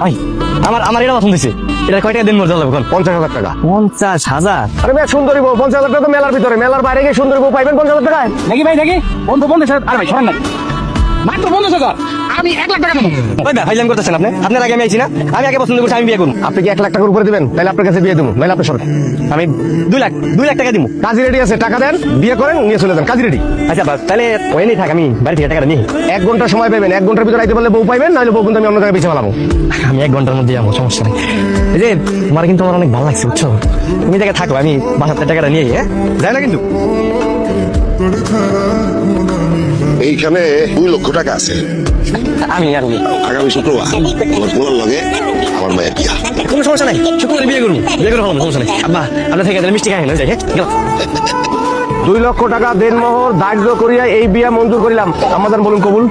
ভাই আমার এটা পছন্দ হয়েছে। এটা কয় টাকা দিন মরে যাবে এখন? 50,000 টাকা। 50,000? আরে ভাই সুন্দরী বউ 50,000 টাকা তো মেলার ভিতরে, মেলার বাইরে গিয়ে সুন্দরী বউ পাইবেন 50,000 টাকায়? দেখি ভাই দেখি, বন্ধু 50,000। আরে ভাই শোনেন না, মাত্র 50,000, আমি 1 লাখ টাকা দেবো। ভাই ফাইলাম করতেছেন আপনি। আপনার আগে আমি আইছি না, আমি আগে পছন্দ করছি, আমি বিয়ে করুম। আপনি কি 1 লাখ টাকার উপরে দিবেন? তাহলে আপনার কাছে বিয়ে দেবো, নাহলে আপনি সরেন। আমি 2 লাখ টাকা দিব। কাজী রেডি আছে, টাকা দেন, বিয়ে করেন, নিয়ে চলে যান। কাজী রেডি। আচ্ছা বাস, তাহলে ওই নেই থাক, আমি বাড়ি থেকে টাকাটা নিই। 1 ঘন্টা সময় পাবেন, 1 ঘন্টার ভিতরে আইতে পারলে বউ পাইবেন, নাহলে বউ কিন্তু আমি অন্য জায়গায় পিছিয়ে ফেলাবো। আমি 1 ঘন্টার মধ্যে যাবো, সমস্যা নেই। এই যে আমার কিন্তু আমার অনেক ভালো লাগছে, বুঝছো? তুমি জায়গায় থাকো, আমি বাসার থেকে টাকাটা নিয়ে যাই না কিন্তু। এইখানে 2 লক্ষ টাকা আছে। আমি আর আগামী শুক্রবার আমার পোলার লগে আমার মায়ের বিয়া। কোনো সমস্যা নাই, শুক্রবার বিয়ে করবো, বিয়ে করে ভালো, সমস্যা নেই। আব্বা আপনার থেকে মিষ্টি খাই না, যাই। হ্যাঁ গেলাম। 2 লক্ষ টাকা দেনমোহর ধার্য করিয়া এই বিয়া মঞ্জুর করিলাম। আমাদের বলুন কবুল।